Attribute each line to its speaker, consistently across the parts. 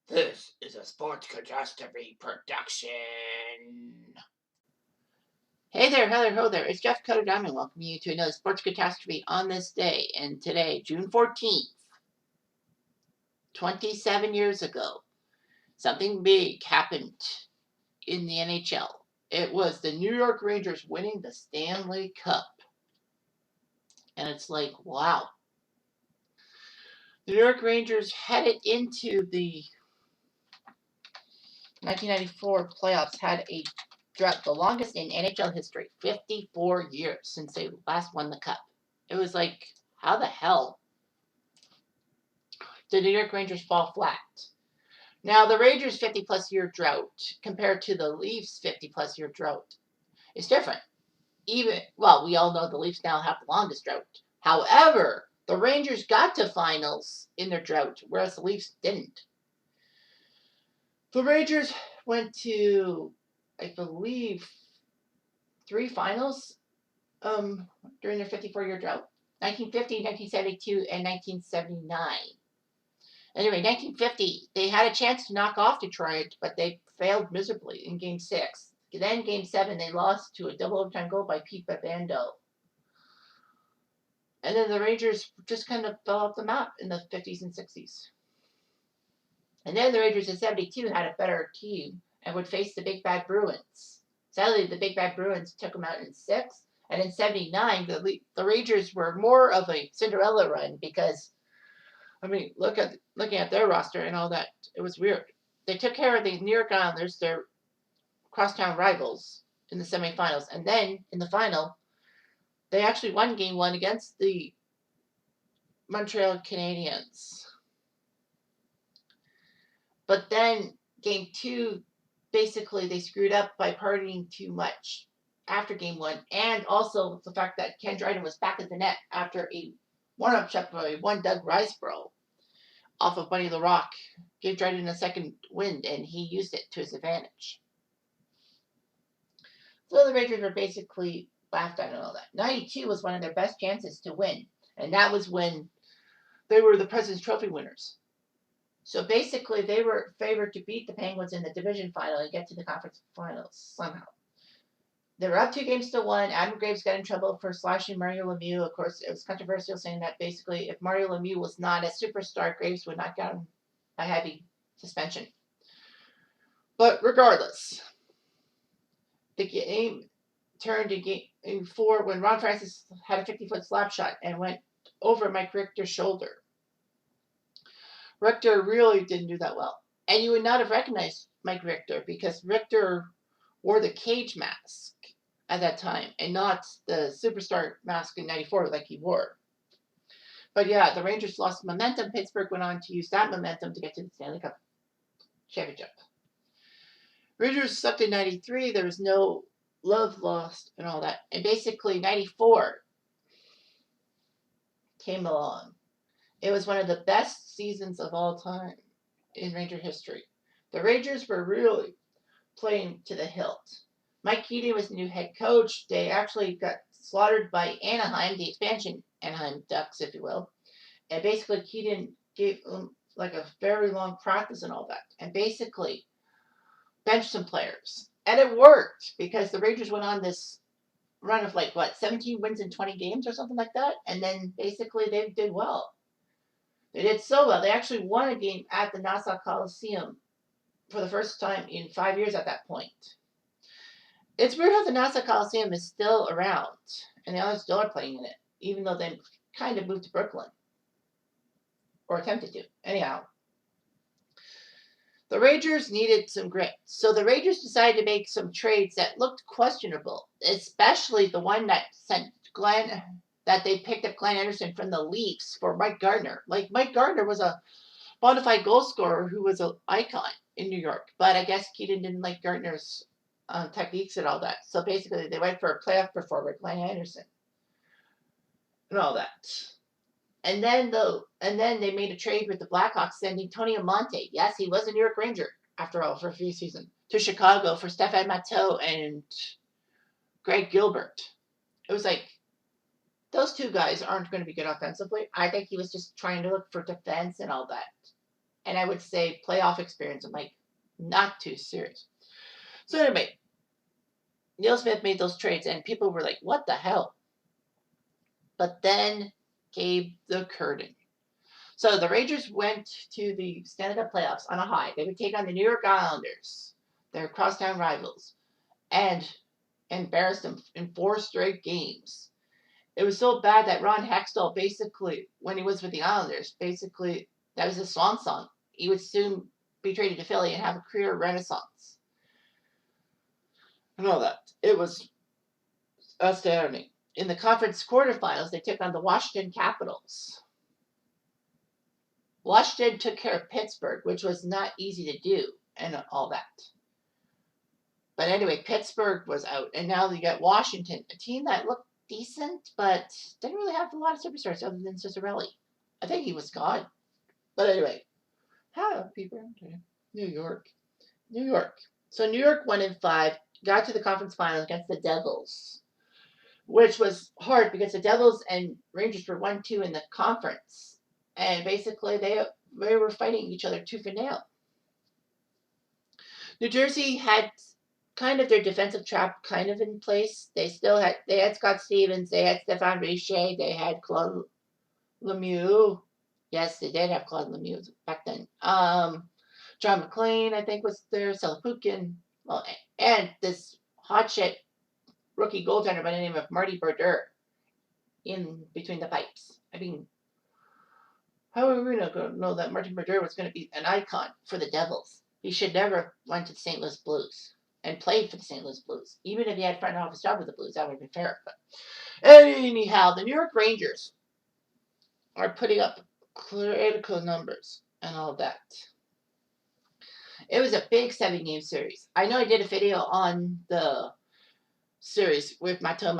Speaker 1: This is a Sports Catastrophe production. Hey there, hello, ho there. It's Jeff Cutastrophe welcoming you to another Sports Catastrophe on this day. And today, June 14th, 27 years ago, something big happened in the NHL. It was the New York Rangers winning the Stanley Cup. And it's like, wow. The New York Rangers headed into the 1994 playoffs, had a drought, the longest in NHL history, 54 years since they last won the cup. It was like, how the hell did the New York Rangers fall flat? Now, the Rangers' 50-plus year drought compared to the Leafs' 50-plus year drought is different. We all know the Leafs now have the longest drought. However, the Rangers got to finals in their drought, whereas the Leafs didn't. The Rangers went to, I believe, 3 finals during their 54-year drought. 1950, 1972, and 1979. Anyway, 1950, they had a chance to knock off Detroit, but they failed miserably in Game 6. Then Game 7, they lost to a double overtime goal by Pete Babando. And then the Rangers just kind of fell off the map in the 50s and 60s. And then the Rangers in 72 had a better team and would face the Big Bad Bruins. Sadly, the Big Bad Bruins took them out in 6. And in 79, the Rangers were more of a Cinderella run because, looking at their roster and all that, it was weird. They took care of the New York Islanders, their crosstown rivals, in the semifinals. And then, in the final, they actually won Game 1 against the Montreal Canadiens. But then, Game 2, basically, they screwed up by partying too much after Game 1. And also the fact that Ken Dryden was back at the net after a one-up shot by one Doug Riseborough off of Buddy the Rock. Gave Dryden a second wind, and he used it to his advantage. So the Rangers were basically laughed at and all that. 92 was one of their best chances to win. And that was when they were the President's Trophy winners. So basically, they were favored to beat the Penguins in the division final and get to the conference finals somehow. They were up 2-1. Adam Graves got in trouble for slashing Mario Lemieux. Of course, it was controversial, saying that basically if Mario Lemieux was not a superstar, Graves would not get him a heavy suspension. But regardless, the game turned to Game 4 when Ron Francis had a 50-foot slap shot and went over Mike Richter's shoulder. Richter really didn't do that well. And you would not have recognized Mike Richter because Richter wore the cage mask at that time and not the superstar mask in 94 like he wore. But yeah, the Rangers lost momentum. Pittsburgh went on to use that momentum to get to the Stanley Cup championship. Rangers sucked in 93. There was no love lost and all that. And basically 94 came along. It was one of the best seasons of all time in Ranger history. The Rangers were really playing to the hilt. Mike Keating was the new head coach. They actually got slaughtered by Anaheim, the expansion Anaheim Ducks, if you will. And basically Keating gave them like a very long practice and all that. And basically benched some players. And it worked because the Rangers went on this run of 17 wins in 20 games or something like that. And then basically they did well. They did so well. They actually won a game at the Nassau Coliseum for the first time in 5 years at that point. It's weird how the Nassau Coliseum is still around, and the others still are playing in it, even though they kind of moved to Brooklyn. Or attempted to. Anyhow. The Rangers needed some grit. So the Rangers decided to make some trades that looked questionable, especially the one that they picked up Glenn Anderson from the Leafs for Mike Gardner. Mike Gardner was a bona fide goal scorer who was an icon in New York. But I guess Keating didn't like Gardner's techniques and all that. So basically they went for a playoff performer, Glenn Anderson. And all that. And then they made a trade with the Blackhawks, sending Tony Amonte. Yes, he was a New York Ranger, after all, for a few seasons. To Chicago for Stéphane Matteau and Greg Gilbert. It was like, those two guys aren't going to be good offensively. I think he was just trying to look for defense and all that. and I would say playoff experience. I'm like, not too serious. So anyway, Neil Smith made those trades, and people were like, what the hell? But then gave the curtain. So the Rangers went to the Stanley Cup playoffs on a high. They would take on the New York Islanders, their crosstown rivals, and embarrassed them in 4 straight games. It was so bad that Ron Hextall basically, when he was with the Islanders, basically, that was his swan song. He would soon be traded to Philly and have a career renaissance. And all that. It was astounding. In the conference quarterfinals, they took on the Washington Capitals. Washington took care of Pittsburgh, which was not easy to do, and all that. But anyway, Pittsburgh was out, and now you got Washington, a team that looked decent, but didn't really have a lot of superstars other than Cicerelli. I think he was God. But anyway, how people New York. So New York 1-5, got to the conference finals against the Devils, which was hard because the Devils and Rangers were 1-2 in the conference. And basically, they were fighting each other tooth and nail. New Jersey had kind of their defensive trap kind of in place. They had Scott Stevens, they had Stéphane Richer, they had Claude Lemieux. Yes, they did have Claude Lemieux back then. John McClain, I think, was there. Selapukin, well, and this hot shit rookie goaltender by the name of Marty Brodeur in between the pipes. I mean, how are we going to know that Martin Brodeur was going to be an icon for the Devils? He should never have went to the St. Louis Blues and played for the St. Louis Blues. Even if he had front office job with the Blues, that would have been fair. But anyhow, the New York Rangers are putting up critical numbers and all that. It was a big 7-game series. I know I did a video on the series with Mato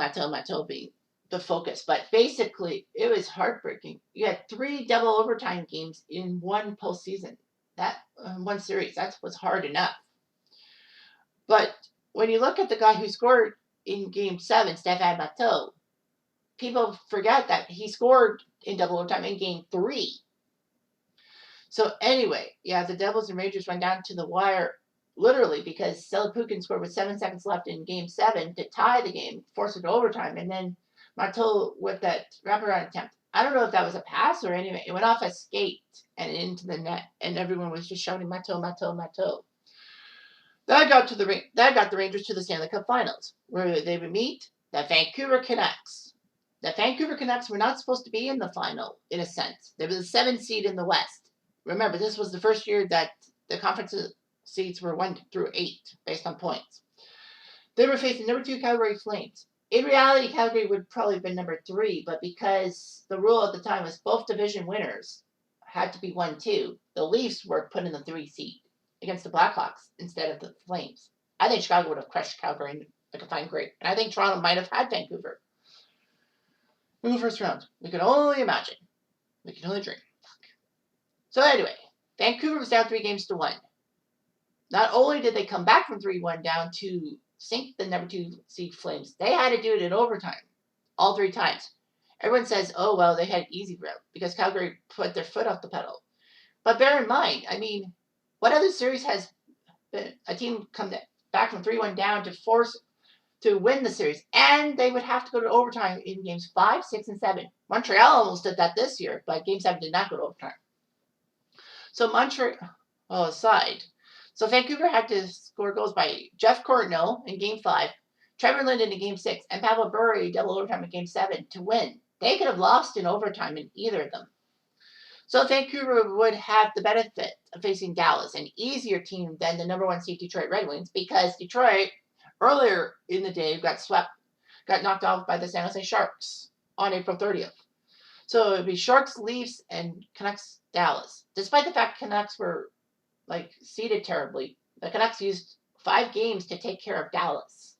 Speaker 1: being the focus, but basically it was heartbreaking. You had 3 double overtime games in one postseason. That one series, that was hard enough. But when you look at the guy who scored in Game 7, Stéphane Mato, people forget that he scored in double overtime in Game 3. So anyway, yeah, the Devils and Rangers went down to the wire literally because Selapukin scored with 7 seconds left in Game 7 to tie the game, force it to overtime, and then Mato with that wraparound attempt. I don't know if that was a pass or anyway. It went off a skate and into the net, and everyone was just shouting Mato. That got the Rangers to the Stanley Cup Finals, where they would meet the Vancouver Canucks. The Vancouver Canucks were not supposed to be in the final, in a sense. They were the 7th seed in the West. Remember, this was the first year that the conference seeds were 1 through 8, based on points. They were facing number 2 Calgary Flames. In reality, Calgary would probably have been number 3, but because the rule at the time was both division winners had to be 1-2, the Leafs were put in the 3 seed against the Blackhawks instead of the Flames. I think Chicago would have crushed Calgary like a fine grape, and I think Toronto might have had Vancouver in the first round. We can only imagine. We can only dream. So anyway, Vancouver was down 3-1. Not only did they come back from 3-1 down to sink the number 2 seed Flames, they had to do it in overtime all 3 times. Everyone says, oh, well, they had easy route because Calgary put their foot off the pedal. But bear in mind, I mean, what other series has been a team come back from 3-1 down to win the series, and they would have to go to overtime in games 5, 6, and 7. Montreal almost did that this year, but game 7 did not go to overtime. So aside. So Vancouver had to score goals by Jeff Courtnall in Game 5, Trevor Linden in Game 6, and Pavel Bure double overtime in Game 7 to win. They could have lost in overtime in either of them. So Vancouver would have the benefit of facing Dallas, an easier team than the number 1 seed Detroit Red Wings, because Detroit earlier in the day got knocked off by the San Jose Sharks on April 30th. So it would be Sharks, Leafs, and Canucks, Dallas. Despite the fact Canucks were seeded terribly, the Canucks used 5 games to take care of Dallas.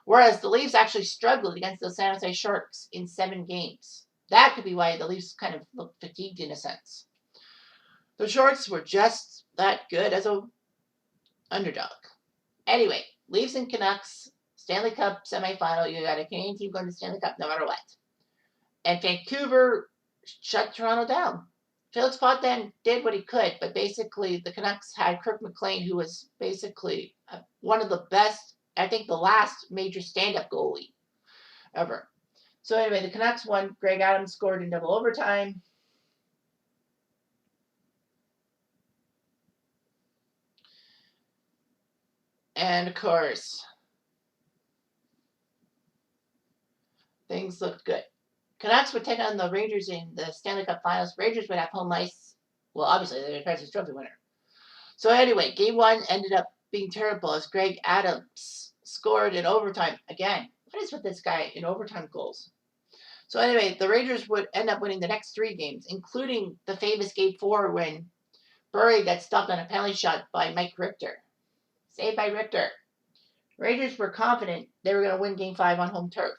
Speaker 1: Whereas the Leafs actually struggled against the San Jose Sharks in 7 games. That could be why the Leafs kind of looked fatigued in a sense. The Sharks were just that good as a underdog. Anyway, Leafs and Canucks, Stanley Cup semifinal. You got a Canadian team going to Stanley Cup no matter what. And Vancouver shut Toronto down. Phillips Potvin did what he could, but basically the Canucks had Kirk McLean, who was basically one of the best, I think the last major stand-up goalie ever. So anyway, the Canucks won. Greg Adams scored in double overtime. And of course, things looked good. Canucks would take on the Rangers in the Stanley Cup Finals. Rangers would have home ice. Well, obviously, they're the President's Trophy winner. So anyway, Game 1 ended up being terrible as Greg Adams scored in overtime. Again, what is with this guy in overtime goals? So anyway, the Rangers would end up winning the next 3 games, including the famous Game 4 when Burry got stopped on a penalty shot by Mike Richter. Saved by Richter. Rangers were confident they were going to win Game 5 on home turf.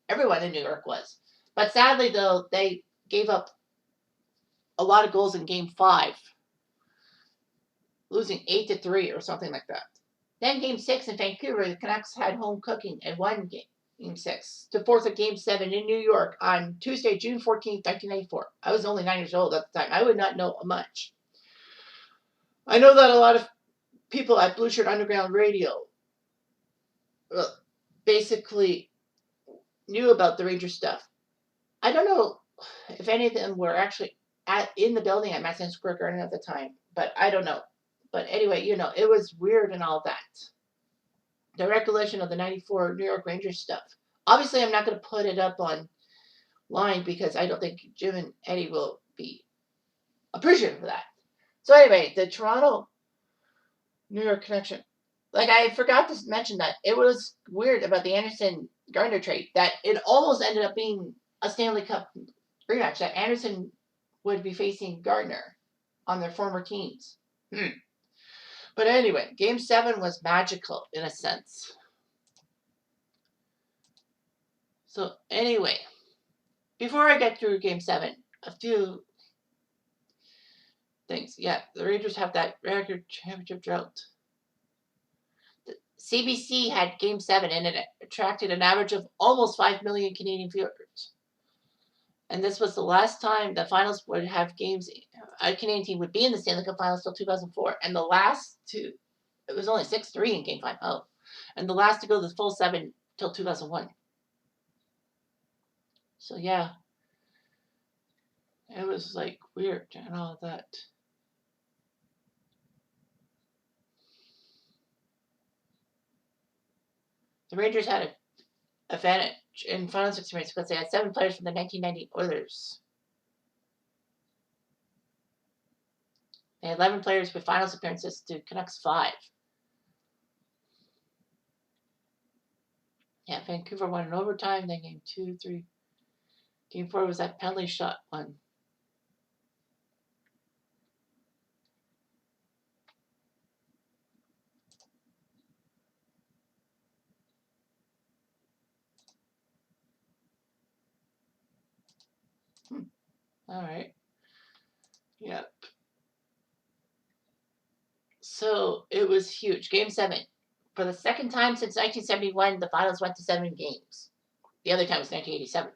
Speaker 1: Everyone in New York was. But sadly, though, they gave up a lot of goals in Game 5, losing 8-3 or something like that. Then Game 6 in Vancouver, the Canucks had home cooking and won Game 6 to force a Game 7 in New York on Tuesday, June 14, 1994. I was only 9 years old at the time. I would not know much. I know that a lot of people at Blue Shirt Underground Radio basically knew about the Rangers stuff. I don't know if any of them were actually in the building at Madison Square Garden at the time, but I don't know. But anyway, it was weird and all that. The recollection of the 94 New York Rangers stuff. Obviously, I'm not going to put it up online because I don't think Jim and Eddie will be appreciative of that. So anyway, the Toronto-New York connection. Like, I forgot to mention that it was weird about the Anderson-Gardner trade that it almost ended up being a Stanley Cup rematch, that Anderson would be facing Gardner on their former teams. But anyway, Game 7 was magical in a sense. So anyway, before I get through Game 7, a few things. Yeah, the Rangers have that record championship drought. The CBC had Game 7 and it attracted an average of almost 5 million Canadian viewers. And this was the last time the finals would have games. A Canadian team would be in the Stanley Cup Finals till 2004. And the last two, it was only 6-3 in Game 5. Oh. And the last to go the full 7 till 2001. So, yeah. It was, like, weird and all that. The Rangers had an advantage in finals experience because they had 7 players from the 1990 Oilers. They had 11 players with finals appearances to Canucks 5. Yeah, Vancouver won in overtime. Then Game 2, 3. Game 4 was that penalty shot one. All right. Yep. So it was huge. Game 7. For the second time since 1971, the finals went to 7 games. The other time was 1987.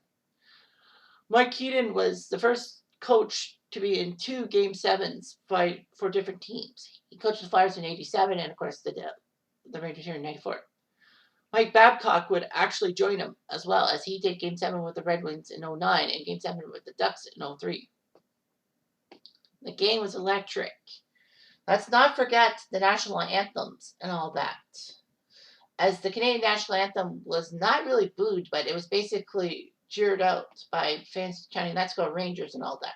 Speaker 1: Mike Keaton was the first coach to be in 2 Game 7s for different teams. He coached the Flyers in 87 and, of course, the Rangers here in 94. Mike Babcock would actually join him as well, as he did Game 7 with the Red Wings in 09 and Game 7 with the Ducks in 03. The game was electric. Let's not forget the national anthems and all that. As the Canadian national anthem was not really booed, but it was basically cheered out by fans chanting, "Let's go Rangers" and all that.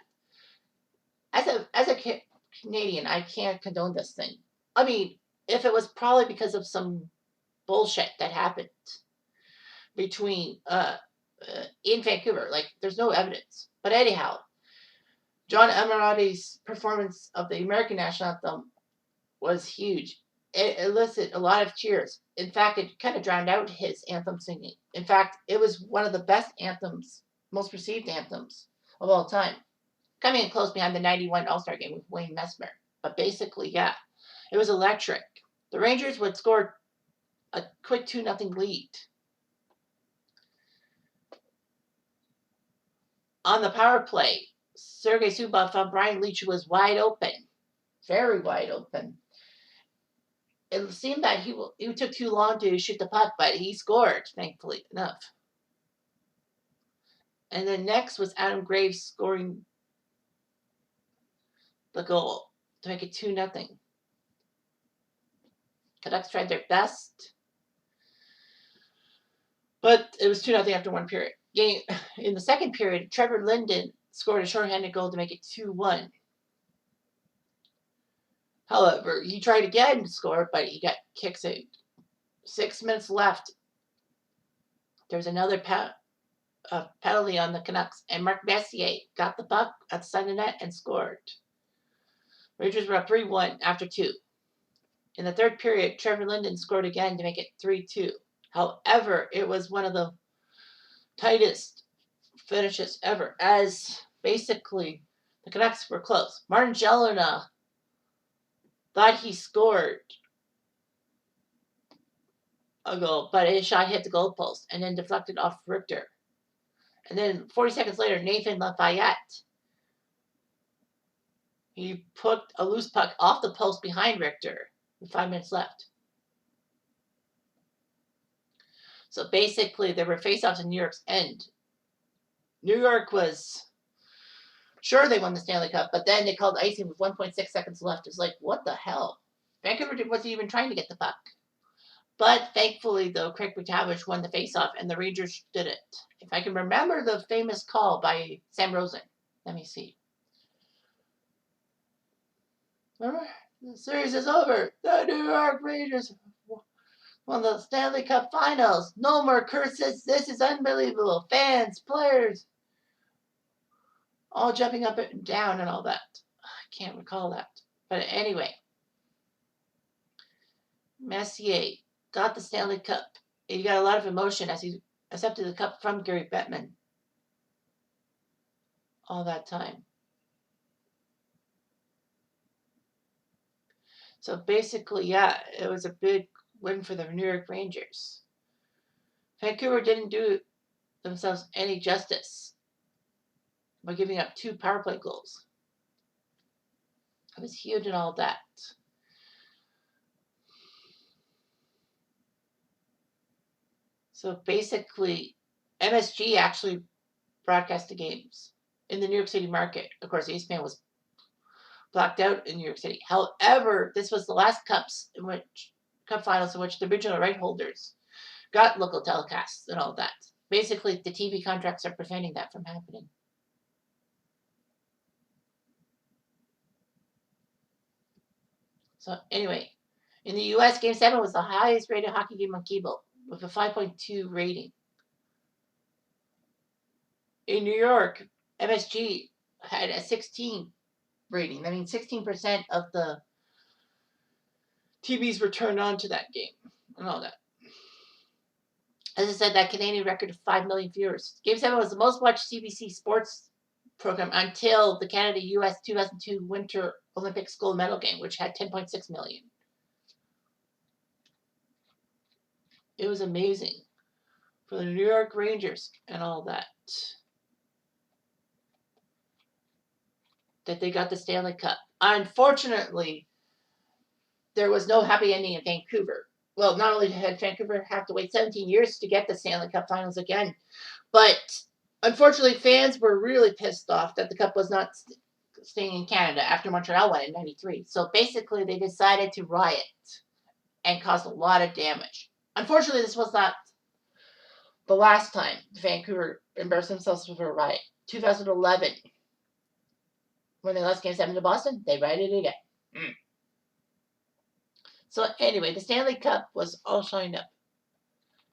Speaker 1: As a Canadian, I can't condone this thing. I mean, if it was probably because of some bullshit that happened between in Vancouver, like there's no evidence. But anyhow, John Emirati's performance of the American national anthem was huge. It elicited a lot of cheers. In fact, it kind of drowned out his anthem singing. In fact, it was one of the best anthems, most received anthems of all time. Coming in close behind the 91 All-Star game with Wayne Messmer. But basically, yeah, it was electric. The Rangers would score a quick 2-0 lead. On the power play, Sergei Zubov found Brian Leach was wide open, very wide open. It seemed that he took too long to shoot the puck, but he scored, thankfully enough. And then next was Adam Graves scoring the goal to make it 2-0. Canucks tried their best, but it was 2-0 after one period. In the second period, Trevor Linden scored a shorthanded goal to make it 2-1. However, he tried again to score, but he got kick saved. 6 minutes left. There was another penalty on the Canucks, and Mark Messier got the puck at the side of the net and scored. Rangers were up 3-1 after 2. In the third period, Trevor Linden scored again to make it 3-2. However, it was one of the tightest finishes ever, as basically the Canucks were close. Martin Jelena thought he scored a goal, but his shot hit the goalpost and then deflected off Richter. And then 40 seconds later, Nathan Lafayette, he put a loose puck off the post behind Richter with 5 minutes left. So basically, there were faceoffs in New York's end. New York was sure they won the Stanley Cup, but then they called icing with 1.6 seconds left. It's like, what the hell? Vancouver wasn't even trying to get the puck. But thankfully, though, Craig McTavish won the faceoff, and the Rangers did it. If I can remember the famous call by Sam Rosen. Let me see. Remember? The series is over. The New York Rangers won the Stanley Cup Finals. No more curses. This is unbelievable. Fans, players, all jumping up and down and all that. I can't recall that. But anyway, Messier got the Stanley Cup. He got a lot of emotion as he accepted the cup from Gary Bettman all that time. So basically, yeah, it was a big win for the New York Rangers. Vancouver didn't do themselves any justice by giving up 2 power play goals. It was huge and all that. So basically, MSG actually broadcast the games in the New York City market. Of course, ESPN was blacked out in New York City. However, this was the last cup finals in which the original right holders got local telecasts and all that. Basically, the TV contracts are preventing that from happening. So anyway, in the U.S., Game 7 was the highest rated hockey game on cable with a 5.2 rating. In New York, MSG had a 16 rating. That means 16% of the TVs were turned on to that game and all that. As I said, that Canadian record of 5 million viewers. Game 7 was the most watched CBC sports program until the Canada-US 2002 Winter Olympics gold medal game, which had 10.6 million. It was amazing for the New York Rangers and all that they got the Stanley Cup. Unfortunately, there was no happy ending in Vancouver. Well, not only had Vancouver have to wait 17 years to get the Stanley Cup Finals again, but unfortunately, fans were really pissed off that the Cup was not staying in Canada after Montreal won in '93. So basically, they decided to riot and caused a lot of damage. Unfortunately, this was not the last time Vancouver embarrassed themselves with a riot. 2011, when they lost Game 7 to Boston, they rioted again. So anyway, the Stanley Cup was all shined up.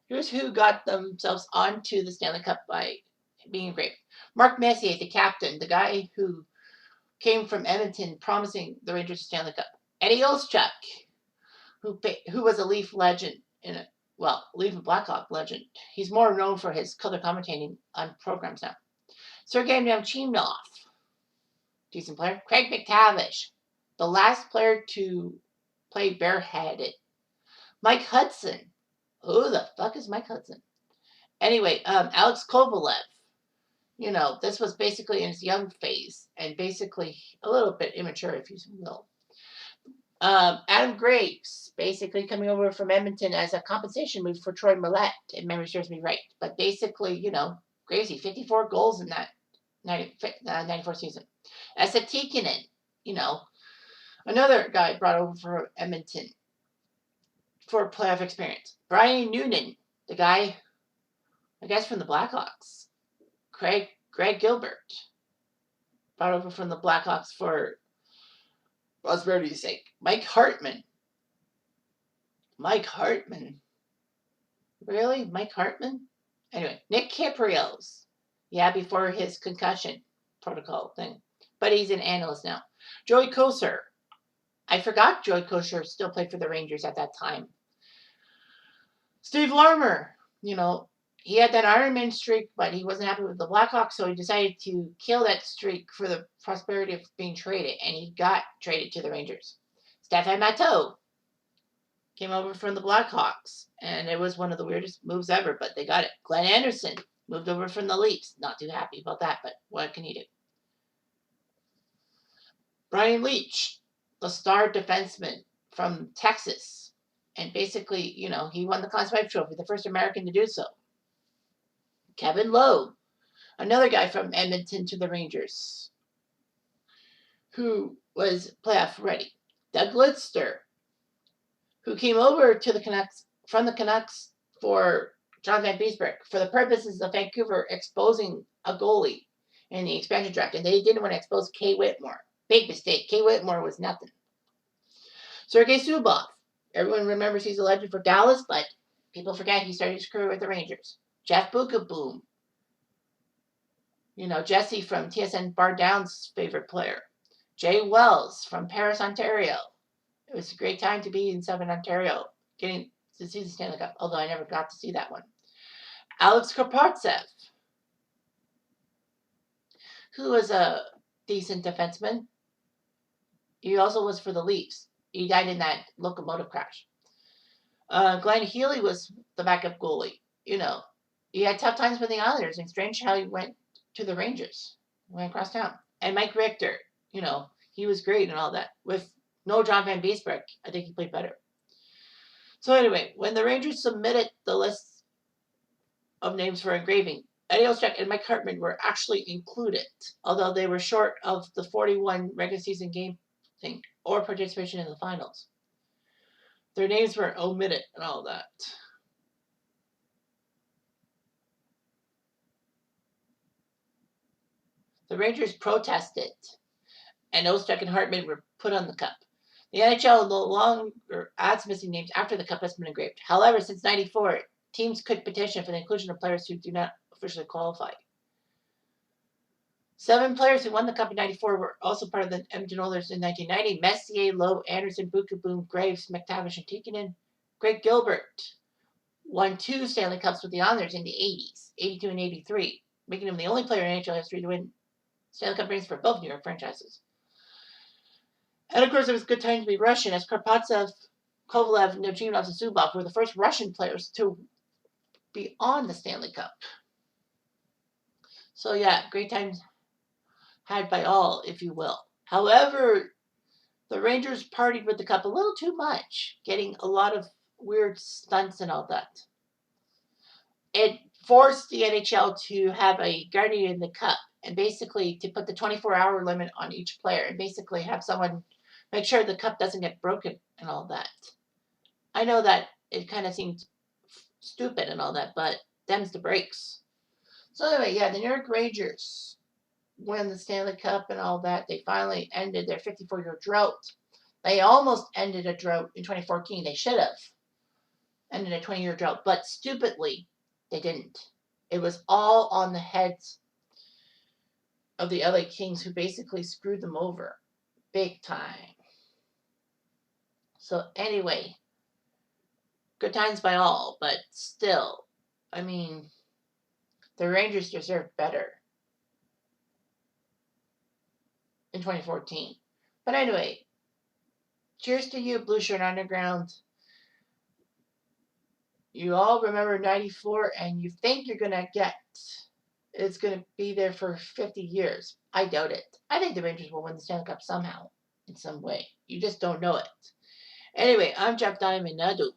Speaker 1: Here's who got themselves onto the Stanley Cup by being engraved. Mark Messier, the captain, the guy who came from Edmonton promising the Rangers a Stanley Cup. Eddie Olszczuk, who was a Leaf legend, Leaf and Blackhawk legend. He's more known for his color commentating on programs now. Sergei Nemchinov, decent player. Craig McTavish, the last player to play bareheaded. Mike Hudson. Who the fuck is Mike Hudson? Anyway, Alex Kovalev. You know, this was basically in his young phase and basically a little bit immature, if you will. Adam Graves basically coming over from Edmonton as a compensation move for Troy Millette, if memory serves me right. But basically, you know, Gravesy, 54 goals in that 94 season. Esa Tikkanen, you know, another guy brought over from Edmonton for playoff experience. Brian Noonan, the guy, I guess, from the Blackhawks. Greg Gilbert, brought over from the Blackhawks for prosperity's sake. Mike Hartman. Really? Mike Hartman? Anyway, Nick Caprios. Yeah, before his concussion protocol thing. But he's an analyst now. Joey Kocur. I forgot Joey Kocur still played for the Rangers at that time. Steve Larmer. You know, he had that Ironman streak, but he wasn't happy with the Blackhawks, so he decided to kill that streak for the prosperity of being traded, and he got traded to the Rangers. Stefan Matteau came over from the Blackhawks, and it was one of the weirdest moves ever, but they got it. Glenn Anderson moved over from the Leafs. Not too happy about that, but what can you do? Brian Leetch, the star defenseman from Texas, and basically, you know, he won the Conn Smythe Trophy, the first American to do so. Kevin Lowe, another guy from Edmonton to the Rangers, who was playoff ready. Doug Lidster, who came over to the Canucks from the Canucks for John Van Beesbroek for the purposes of Vancouver exposing a goalie in the expansion draft, and they didn't want to expose Kay Whitmore. Big mistake. Kay Whitmore was nothing. Sergei Zubov. Everyone remembers he's a legend for Dallas, but people forget he started his career with the Rangers. Jeff Bukaboom. You know, Jesse from TSN Bar Down's favorite player. Jay Wells from Paris, Ontario. It was a great time to be in Southern Ontario, getting to see the Stanley Cup, although I never got to see that one. Alex Karpovtsev, who was a decent defenseman. He also was for the Leafs. He died in that locomotive crash. Glenn Healy was the backup goalie. You know, he had tough times with the Islanders, and strange how he went to the Rangers. Went across town. And Mike Richter, you know, he was great and all that. With no John Van Beesbroek, I think he played better. So anyway, when the Rangers submitted the list of names for engraving, Eddie Olczyk and Mike Hartman were actually included, although they were short of the 41 regular season game thing or participation in the finals. Their names were omitted and all that. The Rangers protested, and Olczyk and Hartman were put on the cup. The NHL no longer adds missing names after the cup has been engraved. However, since '94, teams could petition for the inclusion of players who do not officially qualify. 7 players who won the cup in '94 were also part of the Edmonton Oilers in 1990. Messier, Lowe, Anderson, Bukaboom, Graves, McTavish, and Tikkanen. Greg Gilbert won 2 Stanley Cups with the Islanders in the 80s, 82 and 83, making him the only player in NHL history to win Stanley Cup rings for both New York franchises. And of course, it was a good time to be Russian, as Karpovtsev, Kovalev, Nevzhinov, and Zubov were the first Russian players to be on the Stanley Cup. So yeah, great times had by all, if you will. However, the Rangers partied with the cup a little too much, getting a lot of weird stunts and all that. It forced the NHL to have a guardian in the cup, and basically to put the 24-hour limit on each player, and basically have someone make sure the cup doesn't get broken and all that. I know that it kind of seemed stupid and all that, but them's the breaks. So anyway, yeah, the New York Rangers win the Stanley Cup and all that. They finally ended their 54-year drought. They almost ended a drought in 2014. They should have ended a 20-year drought, but stupidly, they didn't. It was all on the heads of the LA Kings, who basically screwed them over big time. So anyway, good times by all, but still, I mean, the Rangers deserve better in 2014. But anyway, cheers to you, Blue Shirt Underground. You all remember '94, and you think you're going to get It's going to be there for 50 years. I doubt it. I think the Rangers will win the Stanley Cup somehow, in some way. You just don't know it. Anyway, I'm Jack Diamond Nadu.